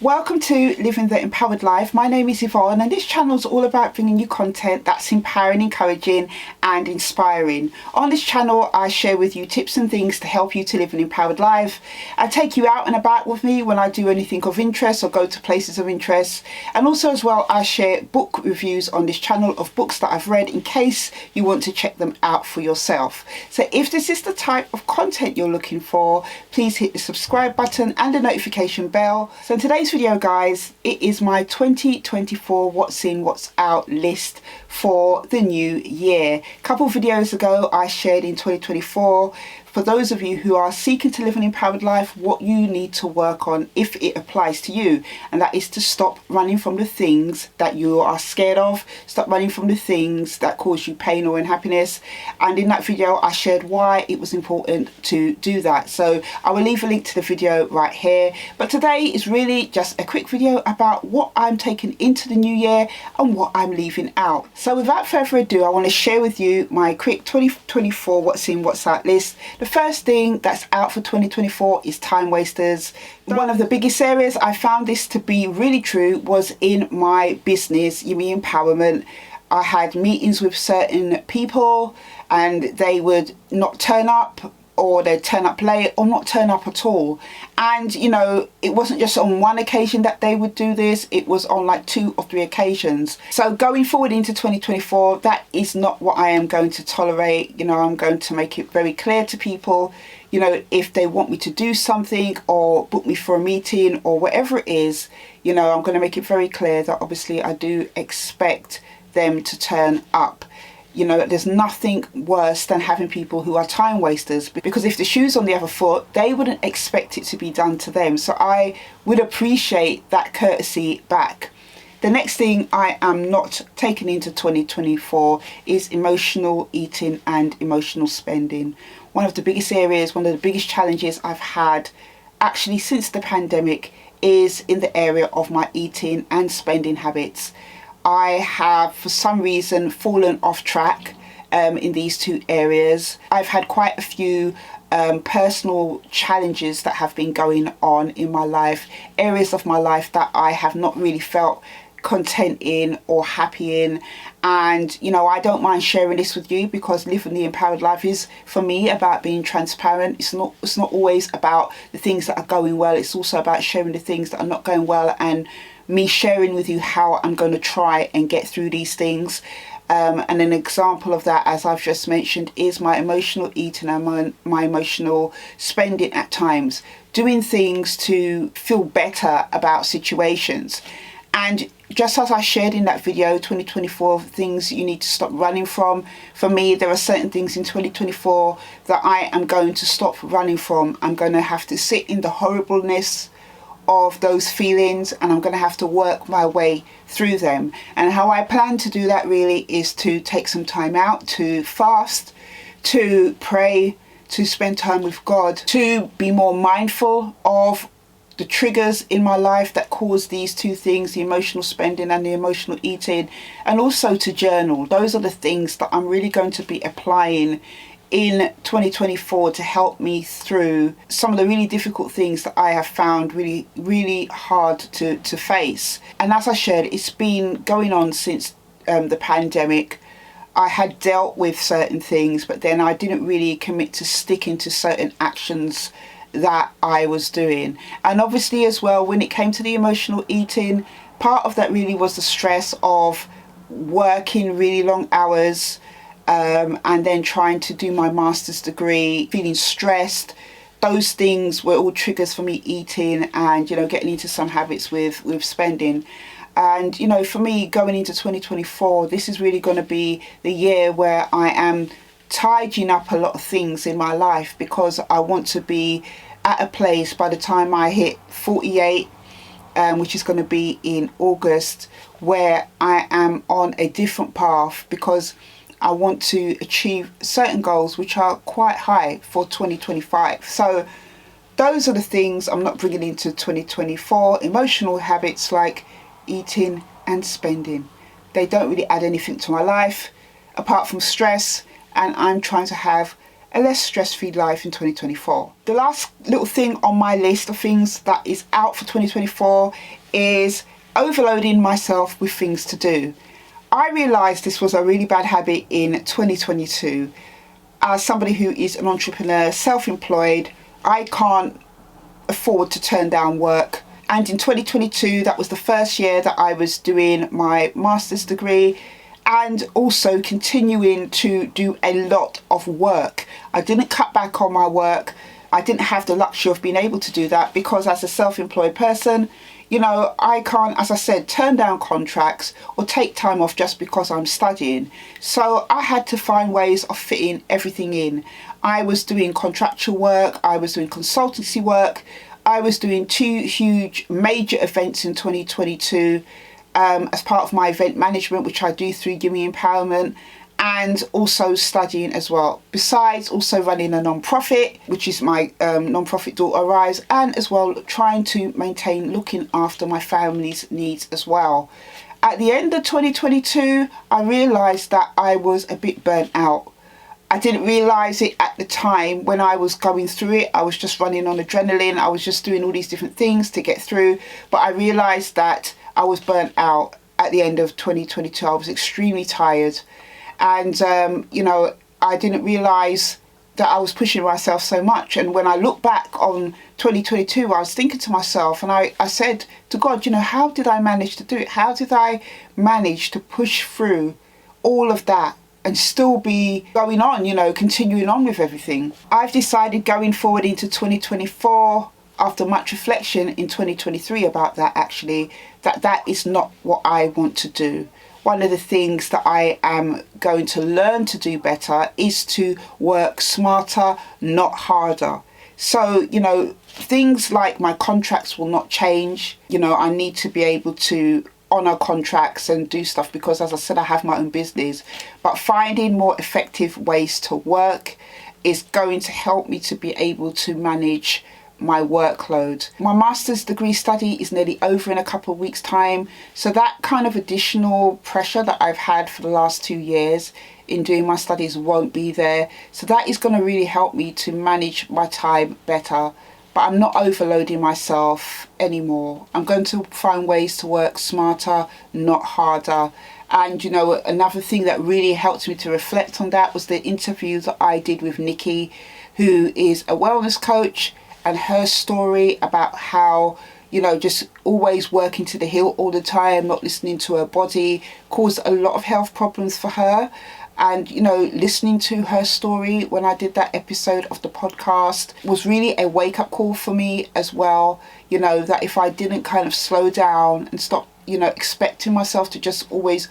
Welcome to Living the Empowered Life. My name is Yvonne and this channel is all about bringing you content that's empowering, encouraging and inspiring. On this channel I share with you tips and things to help you to live an empowered life. I take you out and about with me when I do anything of interest or go to places of interest, and also as well I share book reviews on this channel of books that I've read in case you want to check them out for yourself. So if this is the type of content you're looking for, please hit the subscribe button and the notification bell. So in today's video guys, it is my 2024 what's in what's out list for the new year. A couple of videos ago I shared in 2024 for those of you who are seeking to live an empowered life what you need to work on if it applies to you, and that is to stop running from the things that you are scared of, stop running from the things that cause you pain or unhappiness. And in that video I shared why it was important to do that, so I will leave a link to the video right here. But today is really just a quick video about what I'm taking into the new year and what I'm leaving out. So without further ado, I want to share with you my quick 2024 what's in what's out list. The first thing that's out for 2024 is time wasters. One of the biggest areas I found this to be really true was in my business, Yumi Empowerment. I had meetings with certain people and they would not turn up, or they'd turn up late or not turn up at all. And you know, it wasn't just on one occasion that they would do this, it was on like 2 or 3 occasions. So going forward into 2024, that is not what I am going to tolerate. You know, I'm going to make it very clear to people, you know, if they want me to do something or book me for a meeting or whatever it is, you know, I'm going to make it very clear that obviously I do expect them to turn up. You know, there's nothing worse than having people who are time wasters, because if the shoe's on the other foot, they wouldn't expect it to be done to them. So I would appreciate that courtesy back. The next thing I am not taking into 2024 is emotional eating and emotional spending. One of the biggest areas, one of the biggest challenges I've had actually since the pandemic is in the area of my eating and spending habits. I have for some reason fallen off track in these 2 areas. I've had quite a few personal challenges that have been going on in my life, areas of my life that I have not really felt content in or happy in. And you know, I don't mind sharing this with you because living the empowered life is for me about being transparent. It's not always about the things that are going well, it's also about sharing the things that are not going well and me sharing with you how I'm going to try and get through these things. And an example of that, as I've just mentioned, is my emotional eating and my emotional spending at times, doing things to feel better about situations. And just as I shared in that video, 2024 things you need to stop running from, for me there are certain things in 2024 that I am going to stop running from. I'm going to have to sit in the horribleness of those feelings and I'm going to have to work my way through them. And how I plan to do that really is to take some time out, to fast, to pray, to spend time with God, to be more mindful of the triggers in my life that cause these 2 things, the emotional spending and the emotional eating, and also to journal. Those are the things that I'm really going to be applying in 2024 to help me through some of the really difficult things that I have found really hard to face. And as I shared, it's been going on since the pandemic. I had dealt with certain things, but then I didn't really commit to sticking to certain actions that I was doing. And obviously as well, when it came to the emotional eating, part of that really was the stress of working really long hours, and then trying to do my master's degree, feeling stressed. Those things were all triggers for me eating and, you know, getting into some habits with spending. And, you know, for me going into 2024, this is really going to be the year where I am tidying up a lot of things in my life, because I want to be at a place by the time I hit 48, which is going to be in August, where I am on a different path, because I want to achieve certain goals which are quite high for 2025. So those are the things I'm not bringing into 2024. Emotional habits like eating and spending, they don't really add anything to my life apart from stress, and I'm trying to have a less stress-free life in 2024. The last little thing on my list of things that is out for 2024 is overloading myself with things to do. I realised this was a really bad habit in 2022. As somebody who is an entrepreneur, self-employed, I can't afford to turn down work. And in 2022, that was the first year that I was doing my master's degree and also continuing to do a lot of work. I didn't cut back on my work. I didn't have the luxury of being able to do that because as a self-employed person, you know, I can't, as I said, turn down contracts or take time off just because I'm studying. So I had to find ways of fitting everything in. I was doing contractual work, I was doing consultancy work, I was doing 2 huge major events in 2022 as part of my event management, which I do through Gimme Empowerment, and also studying as well. Besides also running a non-profit, which is my non-profit Daughter Arise, and as well trying to maintain looking after my family's needs as well. At the end of 2022, I realised that I was a bit burnt out. I didn't realise it at the time when I was going through it. I was just running on adrenaline. I was just doing all these different things to get through. But I realised that I was burnt out at the end of 2022. I was extremely tired. And, you know, I didn't realise that I was pushing myself so much. And when I look back on 2022, I was thinking to myself and I said to God, you know, how did I manage to do it? How did I manage to push through all of that and still be going on, you know, continuing on with everything? I've decided going forward into 2024, after much reflection in 2023 about that actually, that is not what I want to do. One of the things that I am going to learn to do better is to work smarter, not harder. So, you know, things like my contracts will not change. You know, I need to be able to honour contracts and do stuff because, as I said, I have my own business. But finding more effective ways to work is going to help me to be able to manage my workload. My master's degree study is nearly over in a couple of weeks' time, so that kind of additional pressure that I've had for the last 2 years in doing my studies won't be there. So that is going to really help me to manage my time better. But I'm not overloading myself anymore. I'm going to find ways to work smarter, not harder. And, you know, another thing that really helped me to reflect on that was the interview that I did with Nikki, who is a wellness coach, and her story about how, you know, just always working to the hilt all the time, not listening to her body, caused a lot of health problems for her. And, you know, listening to her story when I did that episode of the podcast was really a wake-up call for me as well. You know, that if I didn't kind of slow down and stop, you know, expecting myself to just always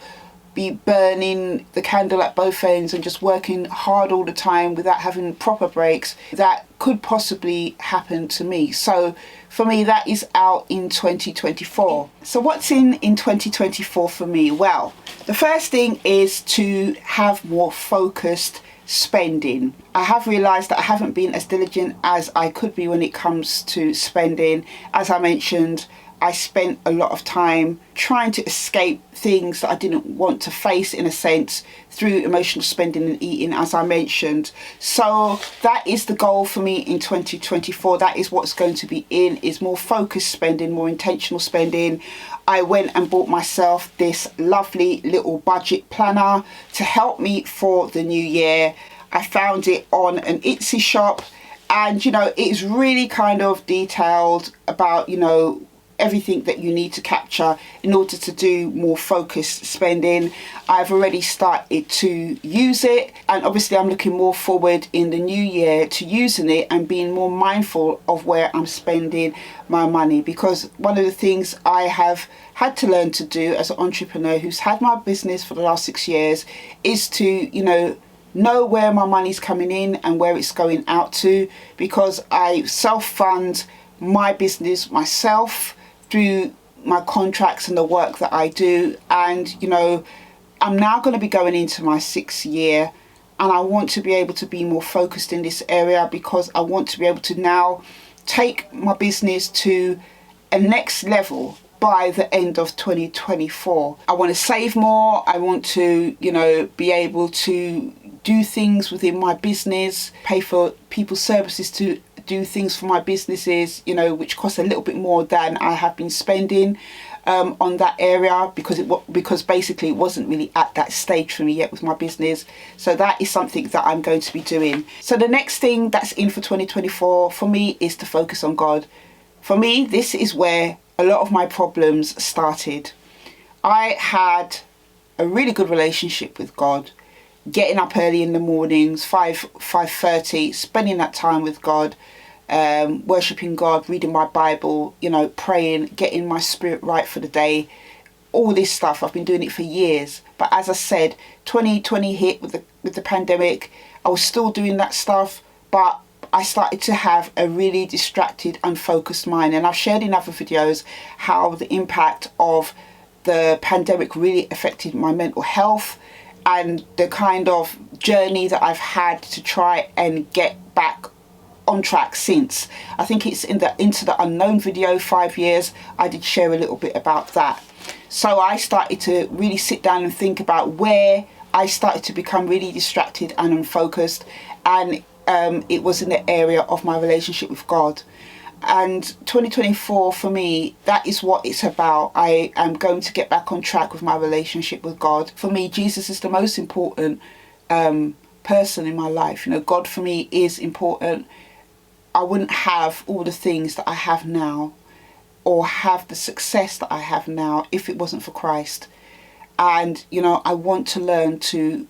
be burning the candle at both ends and just working hard all the time without having proper breaks, that could possibly happen to me. So for me, that is out in 2024. So what's in 2024 for me? Well, the first thing is to have more focused spending. I have realised that I haven't been as diligent as I could be when it comes to spending. As I mentioned, I spent a lot of time trying to escape things that I didn't want to face, in a sense, through emotional spending and eating, as I mentioned. So that is the goal for me in 2024. That is what's going to be in, is more focused spending, more intentional spending. I went and bought myself this lovely little budget planner to help me for the new year. I found it on an Etsy shop, and, you know, it's really kind of detailed about, you know, everything that you need to capture in order to do more focused spending. I've already started to use it, and obviously I'm looking more forward in the new year to using it and being more mindful of where I'm spending my money, because one of the things I have had to learn to do as an entrepreneur who's had my business for the last 6 years is to, you know where my money's coming in and where it's going out to, because I self-fund my business myself through my contracts and the work that I do. And, you know, I'm now going to be going into my 6th year, and I want to be able to be more focused in this area, because I want to be able to now take my business to a next level by the end of 2024. I want to save more. I want to, you know, be able to do things within my business, pay for people's services to do things for my businesses, which cost a little bit more than I have been spending on that area, because basically it wasn't really at that stage for me yet with my business. So that is something that I'm going to be doing. So the next thing that's in for 2024 for me is to focus on God. For me, this is where a lot of my problems started. I had a really good relationship with God, getting up early in the mornings, 5:30, spending that time with God, worshipping God, reading my Bible, praying, getting my spirit right for the day, all this stuff. I've been doing it for years. But as I said, 2020 hit with the pandemic. I was still doing that stuff, but I started to have a really distracted, unfocused mind. And I've shared in other videos how the impact of the pandemic really affected my mental health and the kind of journey that I've had to try and get back on track since. I think it's in the Into the Unknown video, 5 years, I did share a little bit about that. So I started to really sit down and think about where I started to become really distracted and unfocused, and it was in the area of my relationship with God. And 2024 for me, that is what it's about. I am going to get back on track with my relationship with God. For me, Jesus is the most important person in my life. God for me is important. I wouldn't have all the things that I have now or have the success that I have now if it wasn't for Christ. And I want to learn to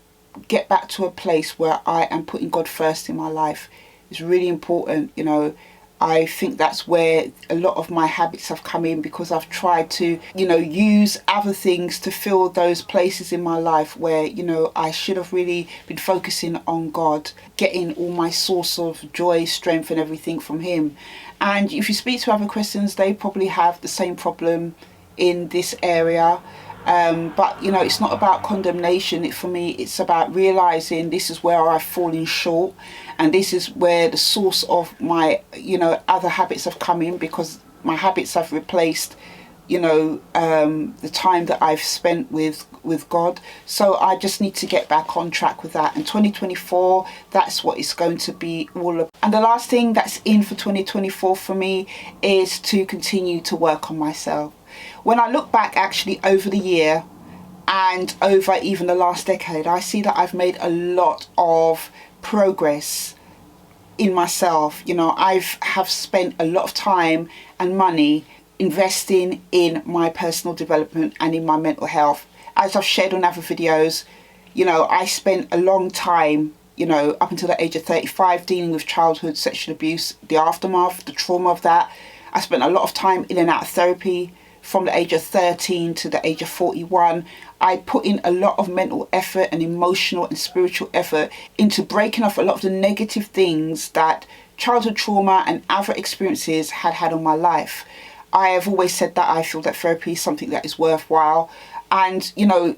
get back to a place where I am putting God first in my life. It's really important. I think that's where a lot of my habits have come in, because I've tried to, use other things to fill those places in my life where, I should have really been focusing on God, getting all my source of joy, strength and everything from Him. And if you speak to other Christians, they probably have the same problem in this area. But it's not about condemnation. For me, it's about realizing this is where I've fallen short, and this is where the source of my other habits have come in, because my habits have replaced the time that I've spent with God. So I just need to get back on track with that. And 2024, that's what it's going to be all about. And the last thing that's in for 2024 for me is to continue to work on myself. When I look back actually over the year and over even the last decade, I see that I've made a lot of progress in myself. I have spent a lot of time and money investing in my personal development and in my mental health. As I've shared on other videos, I spent a long time, up until the age of 35, dealing with childhood sexual abuse, the aftermath, the trauma of that. I spent a lot of time in and out of therapy. From the age of 13 to the age of 41, I put in a lot of mental effort and emotional and spiritual effort into breaking off a lot of the negative things that childhood trauma and other experiences had on my life. I have always said that I feel that therapy is something that is worthwhile. And,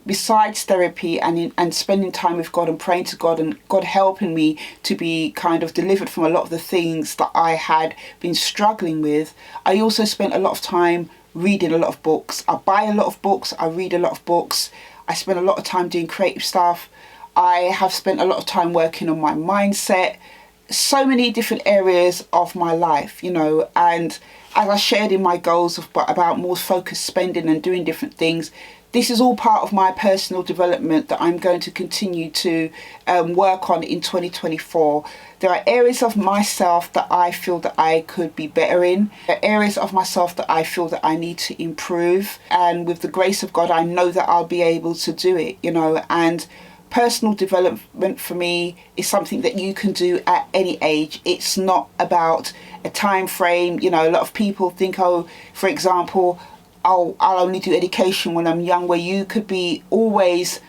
besides therapy and spending time with God and praying to God and God helping me to be kind of delivered from a lot of the things that I had been struggling with, I also spent a lot of time reading a lot of books. I buy a lot of books, I read a lot of books, I spend a lot of time doing creative stuff. I have spent a lot of time working on my mindset, so many different areas of my life, and as I shared in my goals about more focused spending and doing different things, this is all part of my personal development that I'm going to continue to work on in 2024. There are areas of myself that I feel that I could be better in. There are areas of myself that I feel that I need to improve. And with the grace of God, I know that I'll be able to do it, and personal development for me is something that you can do at any age. It's not about a time frame. A lot of people think, for example, I'll only do education when I'm young, where you could be always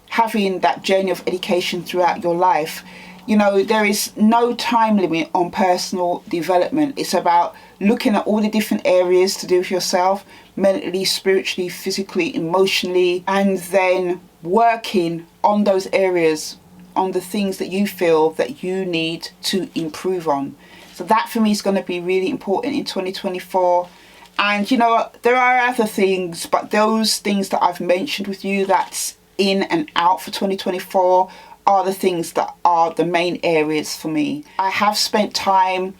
having that journey of education throughout your life. There is no time limit on personal development. It's about looking at all the different areas to do with yourself, mentally, spiritually, physically, emotionally, and then working on those areas, on the things that you feel that you need to improve on. So that for me is going to be really important in 2024. And there are other things, but those things that I've mentioned with you that's in and out for 2024 are the things that are the main areas for me. I have spent time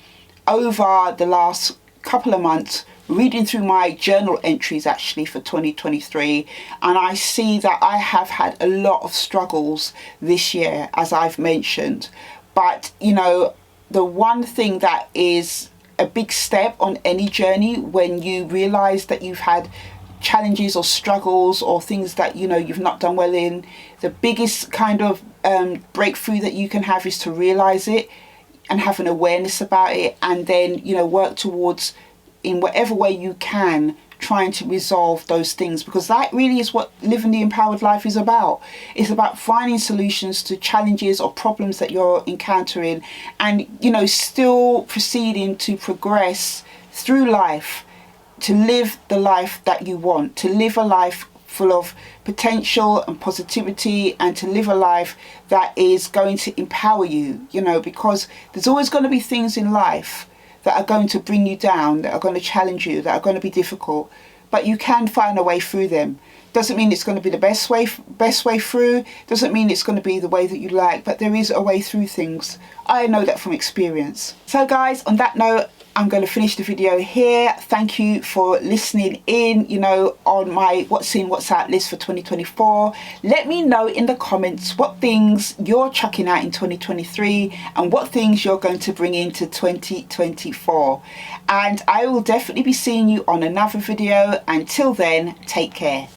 over the last couple of months reading through my journal entries actually for 2023, and I see that I have had a lot of struggles this year, as I've mentioned. But you know, the one thing that is a big step on any journey, when you realize that you've had challenges or struggles or things that you know you've not done well in, the biggest kind of breakthrough that you can have is to realize it and have an awareness about it, and then you know work towards, in whatever way you can, trying to resolve those things, because that really is what living the empowered life is about. It's about finding solutions to challenges or problems that you're encountering, and you know still proceeding to progress through life, to live the life that you want, to live a life full of potential and positivity, and to live a life that is going to empower you, you know, because there's always going to be things in life that are going to bring you down, that are going to challenge you, that are going to be difficult, but you can find a way through them. Doesn't mean it's going to be the best way through, doesn't mean it's going to be the way that you like, but there is a way through things. I know that from experience. So guys, on that note, I'm going to finish the video here. Thank you for listening in, you know, on my what's in, what's out list for 2024. Let me know in the comments what things you're chucking out in 2023 and what things you're going to bring into 2024. And I will definitely be seeing you on another video. Until then, take care.